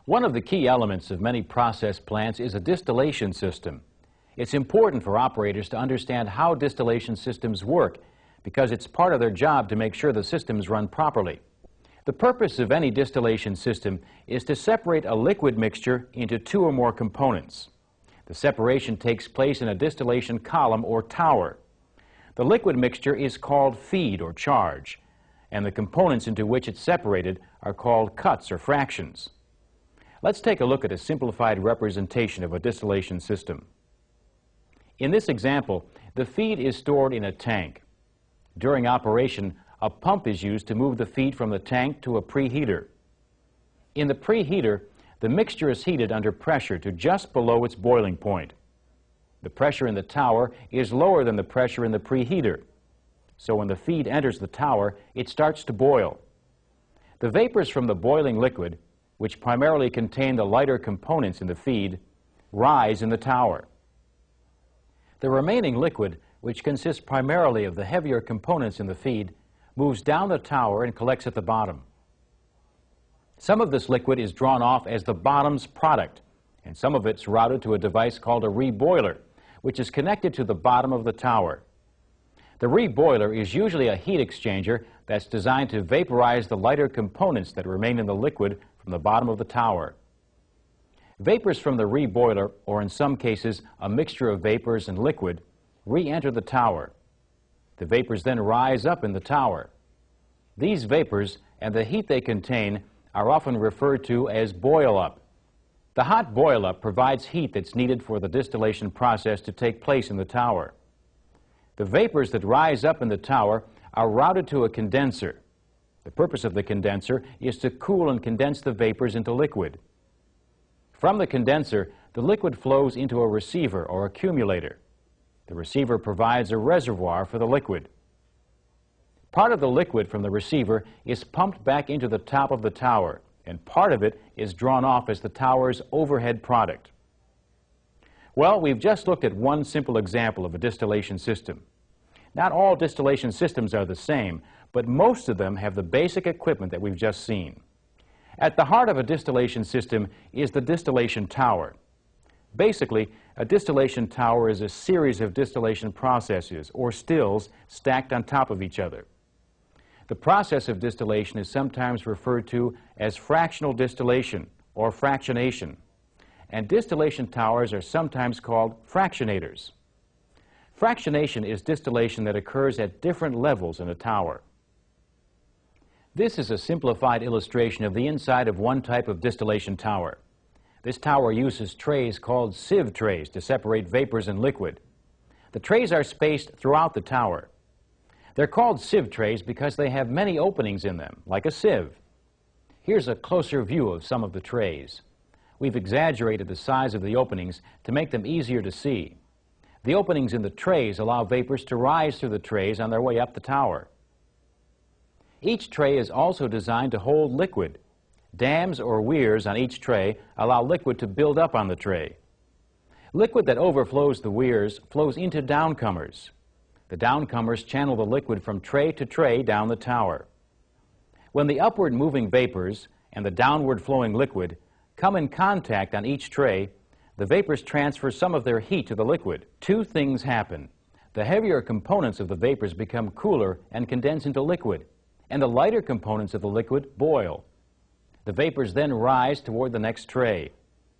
One of the key elements of many process plants is a distillation system. It's important for operators to understand how distillation systems work because it's part of their job to make sure the systems run properly. The purpose of any distillation system is to separate a liquid mixture into two or more components. The separation takes place in a distillation column or tower. The liquid mixture is called feed or charge, and the components into which it's separated are called cuts or fractions. Let's take a look at a simplified representation of a distillation system. In this example, the feed is stored in a tank. During operation, a pump is used to move the feed from the tank to a preheater. In the preheater, the mixture is heated under pressure to just below its boiling point. The pressure in the tower is lower than the pressure in the preheater. So when the feed enters the tower, it starts to boil. The vapors from the boiling liquid, which primarily contain the lighter components in the feed, rise in the tower. The remaining liquid, which consists primarily of the heavier components in the feed, moves down the tower and collects at the bottom. Some of this liquid is drawn off as the bottom's product, and some of it's routed to a device called a reboiler, which is connected to the bottom of the tower. The reboiler is usually a heat exchanger that's designed to vaporize the lighter components that remain in the liquid from the bottom of the tower. Vapors from the reboiler, or in some cases a mixture of vapors and liquid, re-enter the tower. The vapors then rise up in the tower. These vapors and the heat they contain are often referred to as boil-up. The hot boil-up provides heat that's needed for the distillation process to take place in the tower. The vapors that rise up in the tower are routed to a condenser. The purpose of the condenser is to cool and condense the vapors into liquid. From the condenser, the liquid flows into a receiver or accumulator. The receiver provides a reservoir for the liquid. Part of the liquid from the receiver is pumped back into the top of the tower, and part of it is drawn off as the tower's overhead product. Well, we've just looked at one simple example of a distillation system. Not all distillation systems are the same, but most of them have the basic equipment that we've just seen. At the heart of a distillation system is the distillation tower. Basically, a distillation tower is a series of distillation processes, or stills, stacked on top of each other. The process of distillation is sometimes referred to as fractional distillation or fractionation, and distillation towers are sometimes called fractionators. Fractionation is distillation that occurs at different levels in a tower. This is a simplified illustration of the inside of one type of distillation tower. This tower uses trays called sieve trays to separate vapors and liquid. The trays are spaced throughout the tower. They're called sieve trays because they have many openings in them, like a sieve. Here's a closer view of some of the trays. We've exaggerated the size of the openings to make them easier to see. The openings in the trays allow vapors to rise through the trays on their way up the tower. Each tray is also designed to hold liquid. Dams or weirs on each tray allow liquid to build up on the tray. Liquid that overflows the weirs flows into downcomers. The downcomers channel the liquid from tray to tray down the tower. When the upward moving vapors and the downward flowing liquid come in contact on each tray, the vapors transfer some of their heat to the liquid. Two things happen. The heavier components of the vapors become cooler and condense into liquid, and the lighter components of the liquid boil. The vapors then rise toward the next tray.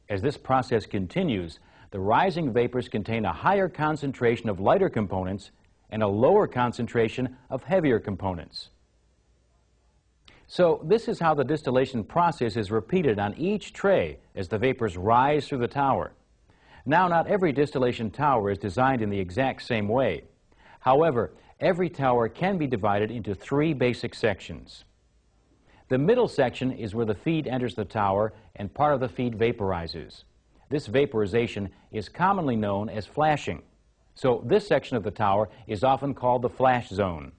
As this process continues, the rising vapors contain a higher concentration of lighter components and a lower concentration of heavier components. So this is how the distillation process is repeated on each tray as the vapors rise through the tower. Now, not every distillation tower is designed in the exact same way. However, every tower can be divided into three basic sections. The middle section is where the feed enters the tower and part of the feed vaporizes. This vaporization is commonly known as flashing. So this section of the tower is often called the flash zone.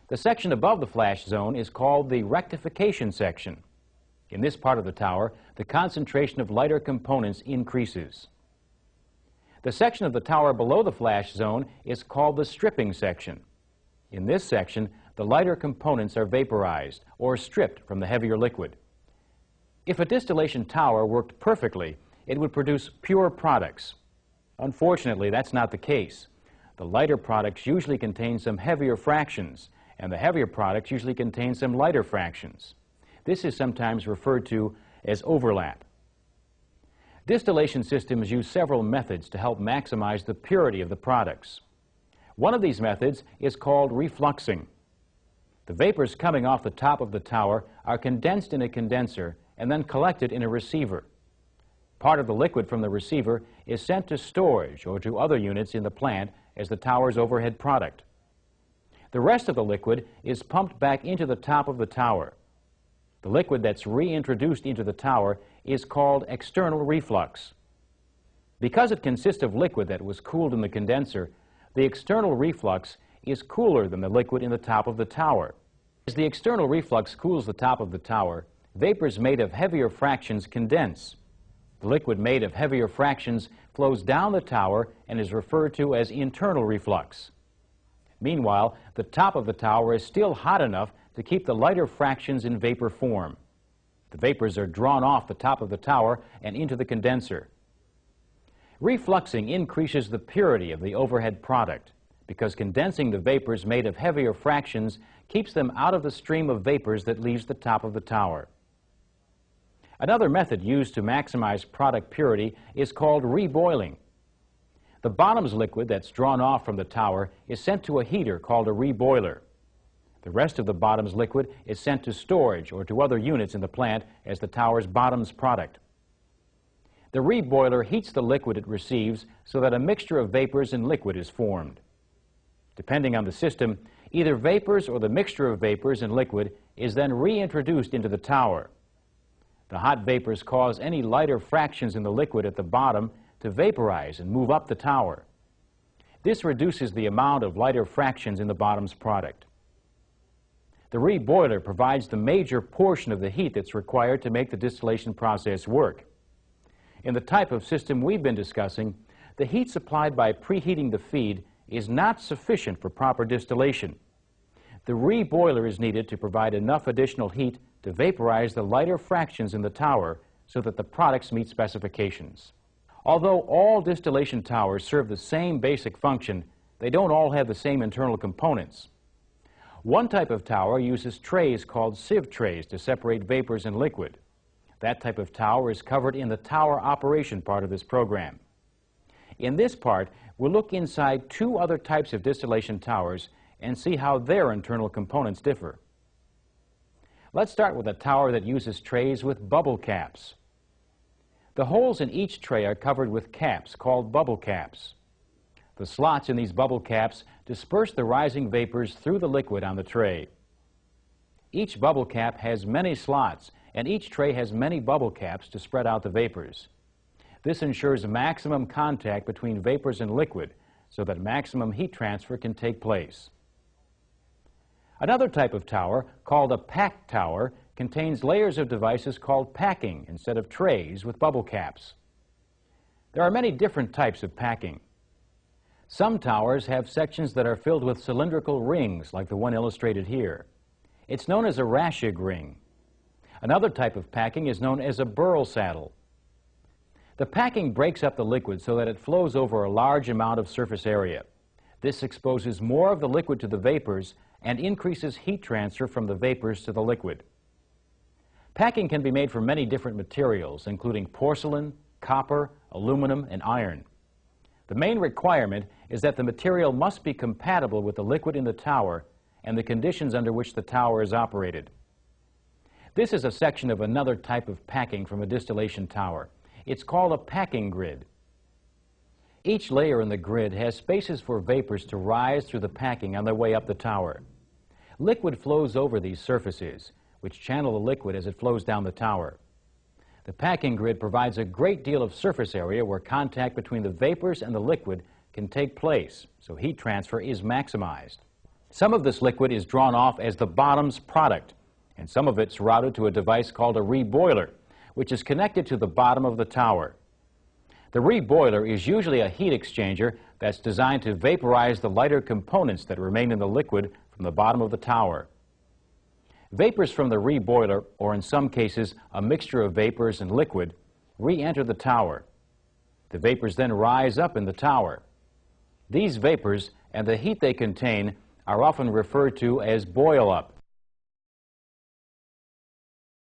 The section above the flash zone is called the rectification section. In this part of the tower, the concentration of lighter components increases. The section of the tower below the flash zone is called the stripping section. In this section, the lighter components are vaporized or stripped from the heavier liquid. If a distillation tower worked perfectly, it would produce pure products. Unfortunately, that's not the case. The lighter products usually contain some heavier fractions, and the heavier products usually contain some lighter fractions. This is sometimes referred to as overlap. Distillation systems use several methods to help maximize the purity of the products. One of these methods is called refluxing. The vapors coming off the top of the tower are condensed in a condenser and then collected in a receiver. Part of the liquid from the receiver is sent to storage or to other units in the plant as the tower's overhead product. The rest of the liquid is pumped back into the top of the tower. The liquid that's reintroduced into the tower is called external reflux. Because it consists of liquid that was cooled in the condenser, the external reflux is cooler than the liquid in the top of the tower. As the external reflux cools the top of the tower, vapors made of heavier fractions condense. The liquid made of heavier fractions flows down the tower and is referred to as internal reflux. Meanwhile, the top of the tower is still hot enough to keep the lighter fractions in vapor form. The vapors are drawn off the top of the tower and into the condenser. Refluxing increases the purity of the overhead product because condensing the vapors made of heavier fractions keeps them out of the stream of vapors that leaves the top of the tower. Another method used to maximize product purity is called reboiling. The bottom's liquid that's drawn off from the tower is sent to a heater called a reboiler. The rest of the bottom's liquid is sent to storage or to other units in the plant as the tower's bottom's product. The reboiler heats the liquid it receives so that a mixture of vapors and liquid is formed. Depending on the system, either vapors or the mixture of vapors and liquid is then reintroduced into the tower. The hot vapors cause any lighter fractions in the liquid at the bottom to vaporize and move up the tower. This reduces the amount of lighter fractions in the bottom's product. The reboiler provides the major portion of the heat that's required to make the distillation process work. In the type of system we've been discussing, the heat supplied by preheating the feed is not sufficient for proper distillation. The reboiler is needed to provide enough additional heat to vaporize the lighter fractions in the tower so that the products meet specifications. Although all distillation towers serve the same basic function, they don't all have the same internal components. One type of tower uses trays called sieve trays to separate vapors and liquid. That type of tower is covered in the tower operation part of this program. In this part, we'll look inside two other types of distillation towers and see how their internal components differ. Let's start with a tower that uses trays with bubble caps. The holes in each tray are covered with caps called bubble caps. The slots in these bubble caps disperse the rising vapors through the liquid on the tray. Each bubble cap has many slots, and each tray has many bubble caps to spread out the vapors. This ensures maximum contact between vapors and liquid so that maximum heat transfer can take place. Another type of tower, called a packed tower, contains layers of devices called packing instead of trays with bubble caps. There are many different types of packing. Some towers have sections that are filled with cylindrical rings like the one illustrated here. It's known as a Raschig ring. Another type of packing is known as a burl saddle. The packing breaks up the liquid so that it flows over a large amount of surface area. This exposes more of the liquid to the vapors and increases heat transfer from the vapors to the liquid. Packing can be made from many different materials, including porcelain, copper, aluminum, and iron. The main requirement is that the material must be compatible with the liquid in the tower and the conditions under which the tower is operated. This is a section of another type of packing from a distillation tower. It's called a packing grid. Each layer in the grid has spaces for vapors to rise through the packing on their way up the tower. Liquid flows over these surfaces, which channel the liquid as it flows down the tower. The packing grid provides a great deal of surface area where contact between the vapors and the liquid can take place, so heat transfer is maximized. Some of this liquid is drawn off as the bottom's product, and some of it's routed to a device called a reboiler, which is connected to the bottom of the tower. The reboiler is usually a heat exchanger that's designed to vaporize the lighter components that remain in the liquid from the bottom of the tower. Vapors from the reboiler, or in some cases a mixture of vapors and liquid, re-enter the tower. The vapors then rise up in the tower. These vapors and the heat they contain are often referred to as boil-up.